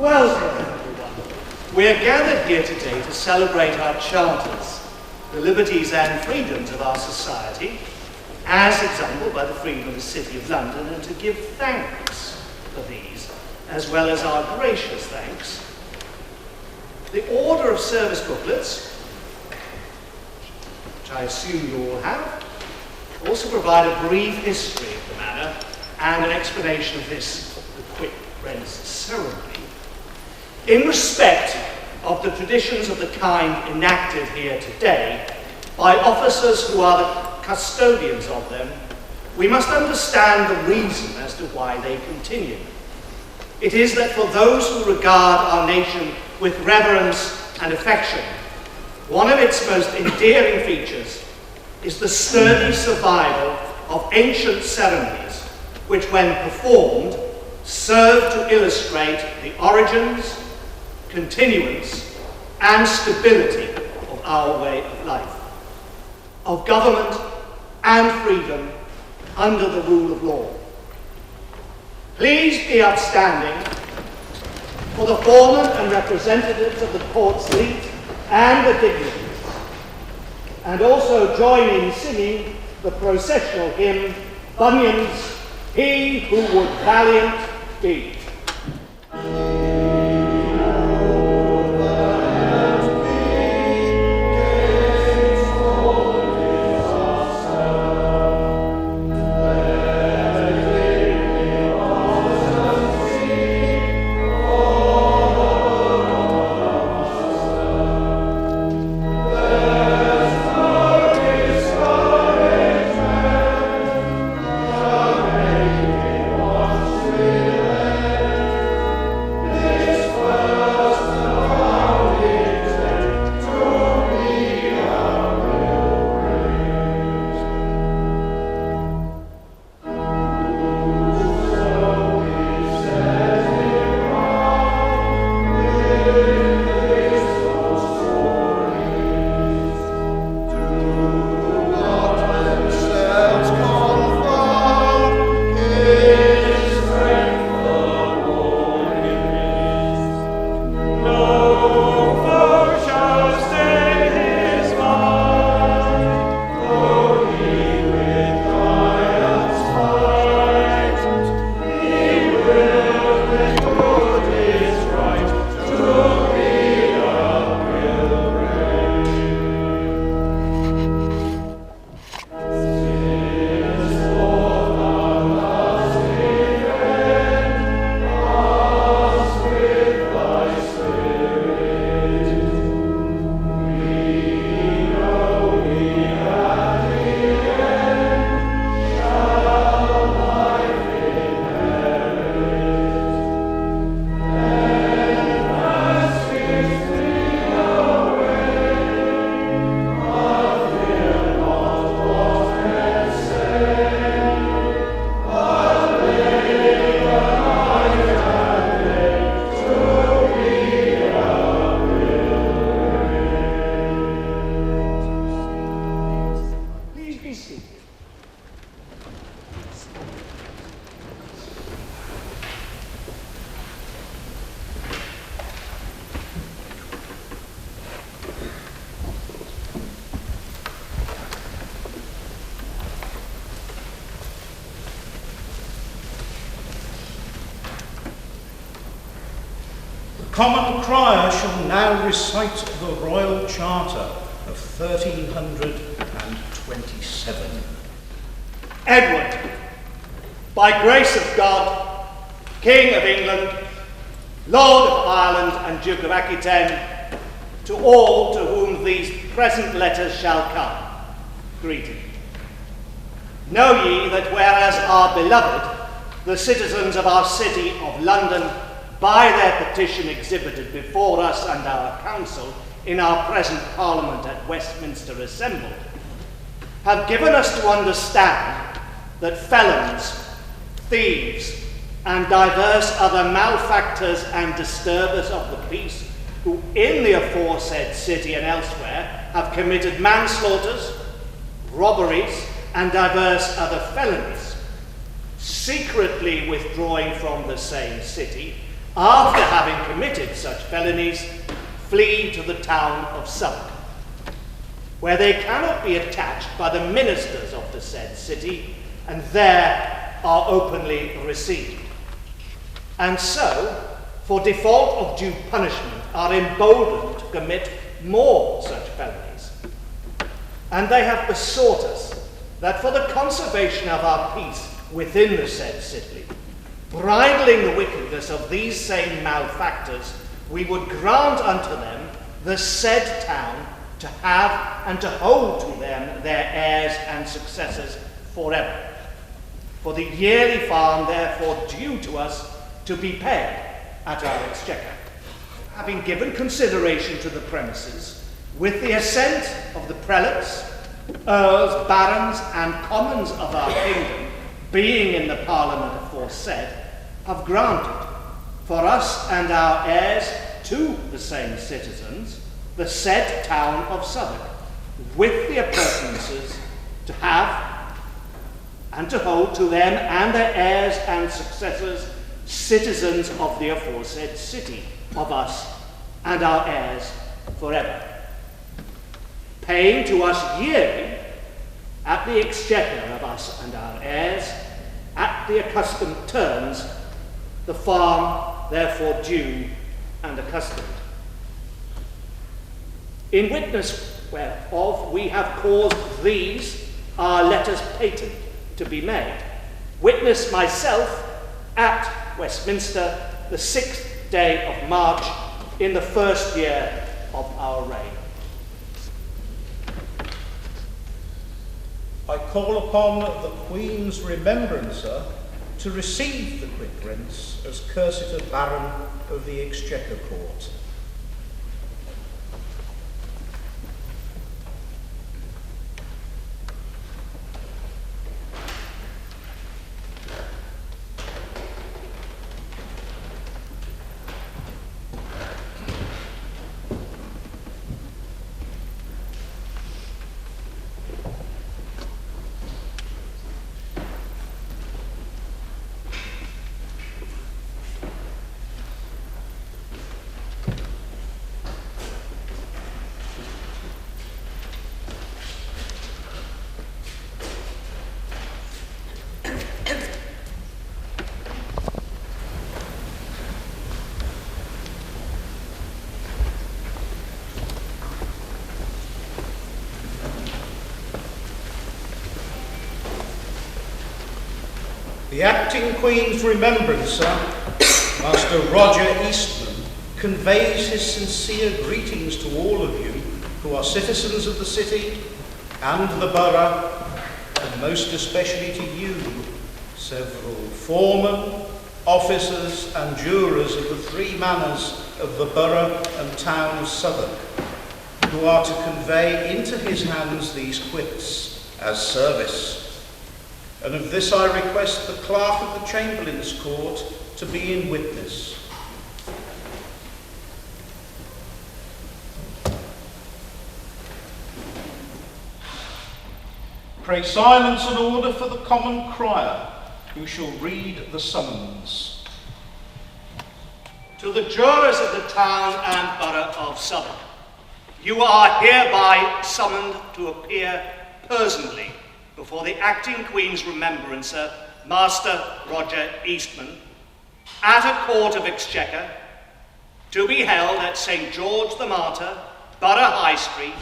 Welcome, everyone. We are gathered here today to celebrate our charters, the liberties and freedoms of our society, as exampled by the freedom of the City of London, and to give thanks for these, as well as our gracious thanks. The order of service booklets, which I assume you all have, also provide a brief history of the manor and an explanation of the quick rents ceremony. In respect of the traditions of the kind enacted here today by officers who are the custodians of them, we must understand the reason as to why they continue. It is that for those who regard our nation with reverence and affection, one of its most endearing features is the sturdy survival of ancient ceremonies which, when performed, serve to illustrate the origins, continuance, and stability of our way of life, of government and freedom under the rule of law. Please be upstanding for the foreman and representatives of the court's leet and the dignitaries, and also join in singing the processional hymn, Bunyan's "He Who Would Valiant Be." Common Crier shall now recite the Royal Charter of 1327. Edward, by grace of God, King of England, Lord of Ireland and Duke of Aquitaine, to all to whom these present letters shall come, greeting. Know ye that whereas our beloved, the citizens of our city of London, by their petition exhibited before us and our council in our present Parliament at Westminster assembled, have given us to understand that felons, thieves, and divers other malefactors and disturbers of the peace, who in the aforesaid city and elsewhere have committed manslaughters, robberies, and divers other felonies, secretly withdrawing from the same city, after having committed such felonies, flee to the town of Southwark, where they cannot be attached by the ministers of the said city, and there are openly received. And so, for default of due punishment, are emboldened to commit more such felonies. And they have besought us that for the conservation of our peace within the said city, bridling the wickedness of these same malefactors, we would grant unto them the said town to have and to hold to them their heirs and successors forever. For the yearly farm therefore due to us to be paid at our exchequer. Having given consideration to the premises, with the assent of the prelates, earls, barons, and commons of our kingdom, being in the parliament aforesaid, have granted for us and our heirs to the same citizens the said town of Southwark, with the appurtenances to have and to hold to them and their heirs and successors, citizens of the aforesaid city, of us and our heirs forever, paying to us yearly at the exchequer of us and our heirs, at the accustomed terms, the farm therefore due and accustomed. In witness whereof we have caused these our letters patent to be made. Witness myself at Westminster the 6th day of March in the 1st year of our reign. I call upon the Queen's Remembrancer to receive the quit rents as Cursitor Baron of the Exchequer Court. The Acting Queen's Remembrancer, Master Roger Eastman, conveys his sincere greetings to all of you who are citizens of the city and the borough, and most especially to you, several foremen, officers and jurors of the 3 manors of the borough and town of Southwark, who are to convey into his hands these quits as service. And of this I request the Clerk of the Chamberlain's Court to be in witness. Pray silence and order for the common crier, who shall read the summons. To the jurors of the town and borough of Southwark, you are hereby summoned to appear personally before the Acting Queen's Remembrancer, Master Roger Eastman, at a court of exchequer, to be held at St. George the Martyr, Borough High Street,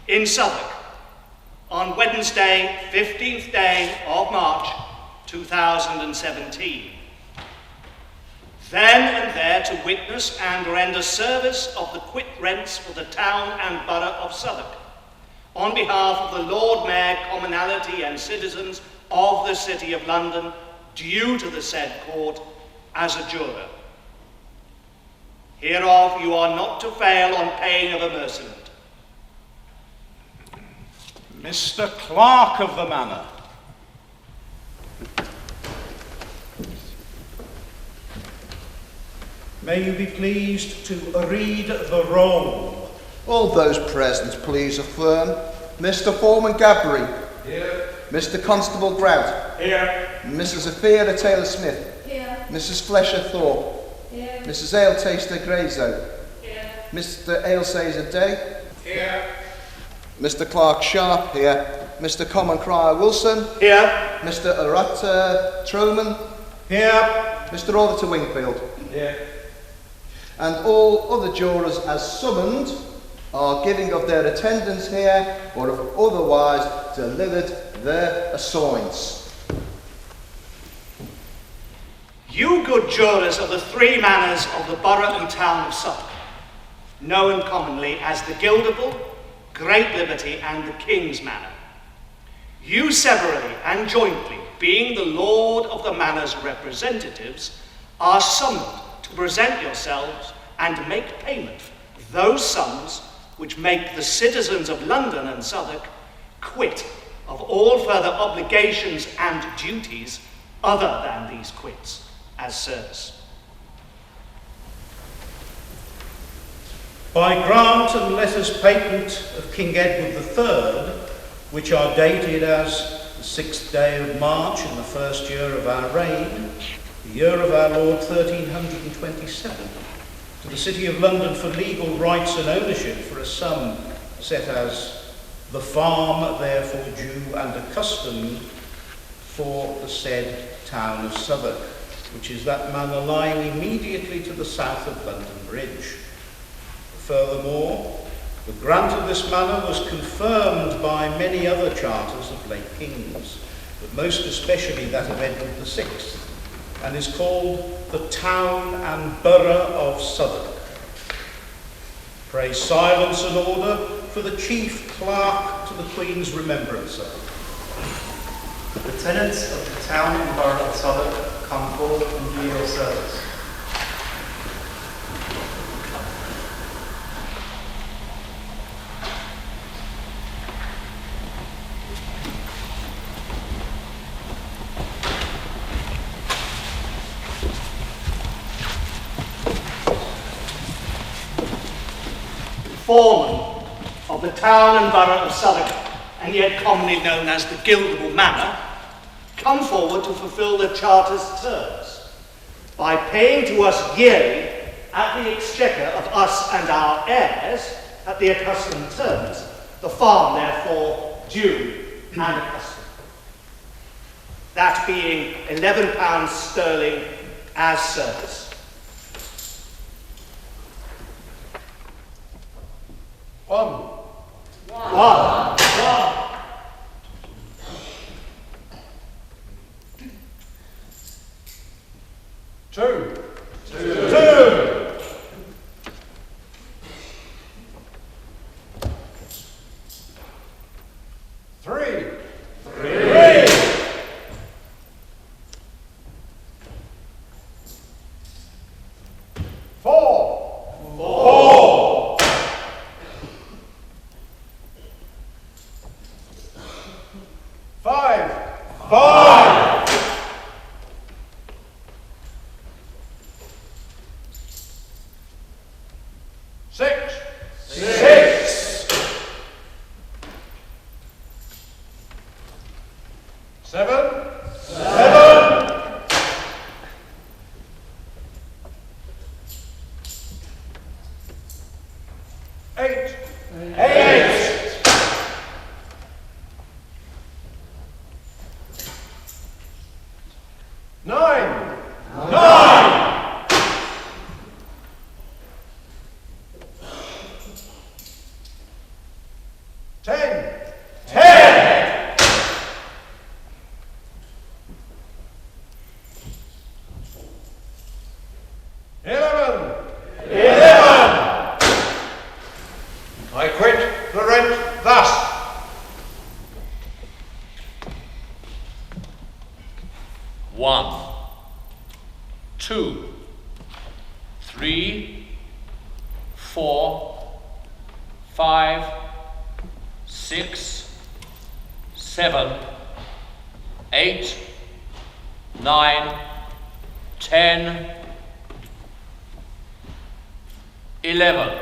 in Southwark, on Wednesday, 15th day of March, 2017. Then and there to witness and render service of the quit rents for the town and borough of Southwark, on behalf of the Lord Mayor, commonalty and citizens of the City of London, due to the said court as a juror. Hereof you are not to fail on pain of amercement. Mr. Clerk of the Manor. May you be pleased to read the roll. All those present, please affirm. Mr. Foreman Gabbery. Here. Mr. Constable Grout. Here. Mrs. Athena Taylor-Smith. Here. Mrs. Fletcher Thorpe. Here. Mrs. Ale Taster Grayzo. Here. Mr. Ailsazer Day. Here. Mr. Clark Sharp here. Mr. Common Crier Wilson. Here. Mr. Arata Troman. Here. Mr. Auditor Wingfield. Here. And all other jurors as summoned are giving of their attendance here or have otherwise delivered their assigns. You good jurors of the three manors of the borough and town of Southwark, known commonly as the Guildable, Great Liberty and the King's Manor, you severally and jointly, being the Lord of the Manor's representatives, are summoned to present yourselves and make payment of those sums which make the citizens of London and Southwark quit of all further obligations and duties other than these quits as service. By grant and letters patent of King Edward III, which are dated as the 6th day of March in the first year of our reign, the year of our Lord 1327, to the City of London for legal rights and ownership for a sum set as the farm therefore due and accustomed for the said town of Southwark, which is that manor lying immediately to the south of London Bridge. Furthermore, the grant of this manor was confirmed by many other charters of late kings, but most especially that of Edward VI, and is called the Town and Borough of Southwark. Pray silence and order for the chief clerk to the Queen's remembrancer. The tenants of the Town and Borough of Southwark come forward and do your service. Foreman of the Town and Borough of Southwark, and yet commonly known as the Guildable Manor, come forward to fulfil the Charter's terms by paying to us yearly at the exchequer of us and our heirs at the accustomed terms, the farm therefore due and accustomed. That being £11 sterling as service. One. Two. Three. Four. Five. Six. Seven. Eight. Nine. 10. 11. I quit the rent thus. 1, 2, 3, 4, 5, 6, 7, 8, 9, 10, 11.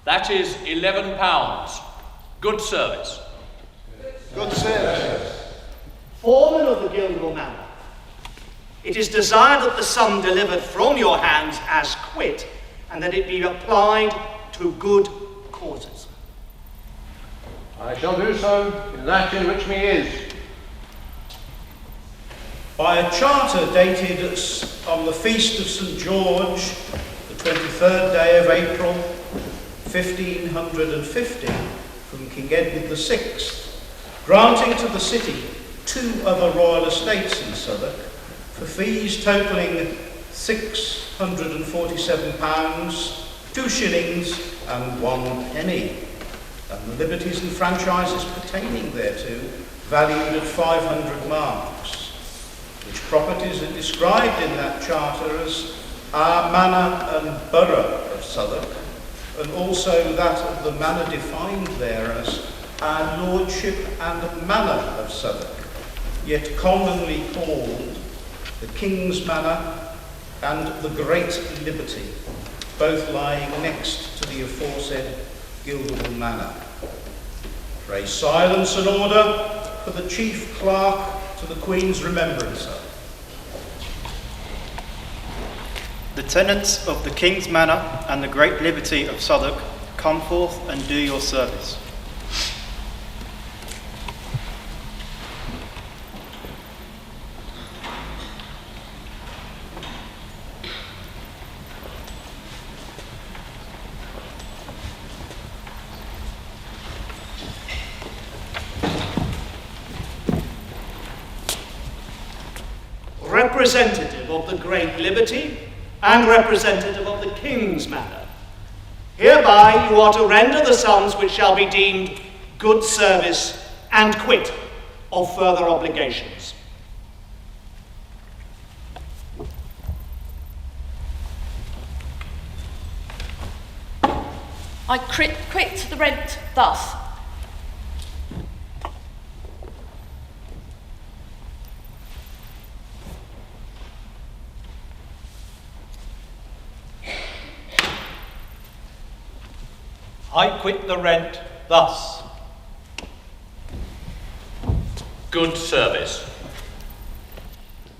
That is £11. Good service. Good service. Foreman of the Guildable Manor, it is desired that the sum delivered from your hands as quit, and that it be applied to good causes. I shall do so in that in which me is. By a charter dated on the feast of St. George, the 23rd day of April, 1550, from King Edward VI, granting to the city 2 other royal estates in Southwark for fees totalling £647, 2 shillings and 1 penny, and the liberties and franchises pertaining thereto valued at 500 marks, which properties are described in that charter as our manor and borough of Southwark, and also that of the manor defined there as our lordship and manor of Southwark, yet commonly called the King's Manor and the Great Liberty, both lying next to the aforesaid Guildable Manor. Pray silence and order for the Chief Clerk to the Queen's Remembrancer. The tenants of the King's Manor and the Great Liberty of Southwark, come forth and do your service. Representative of the Great Liberty and representative of the King's Manor, hereby you are to render the sums which shall be deemed good service and quit of further obligations. I quit the rent thus. I quit the rent thus. Good service.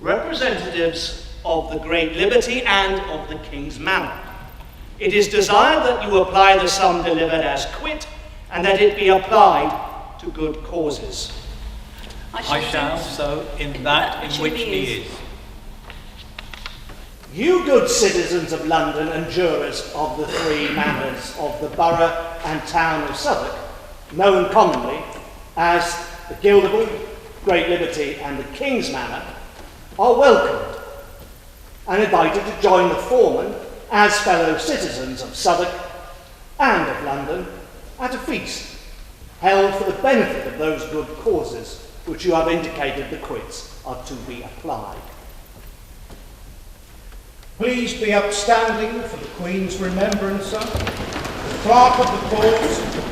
Representatives of the Great Liberty and of the King's Manor, it is desired that you apply the sum delivered as quit, and that it be applied to good causes. I shall so in that in which me is. You good citizens of London and jurors of the 3 manors of the borough and town of Southwark, known commonly as the Guildable, Great Liberty and the King's Manor, are welcomed and invited to join the foreman as fellow citizens of Southwark and of London at a feast held for the benefit of those good causes which you have indicated the quits are to be applied. Please be upstanding for the Queen's Remembrancer, the Clerk of the Court,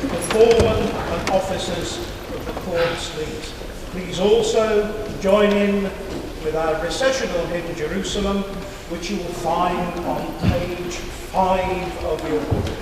the Foreman and Officers of the Court Suite. Please also join in with our recessional hymn Jerusalem, which you will find on page 5 of your book.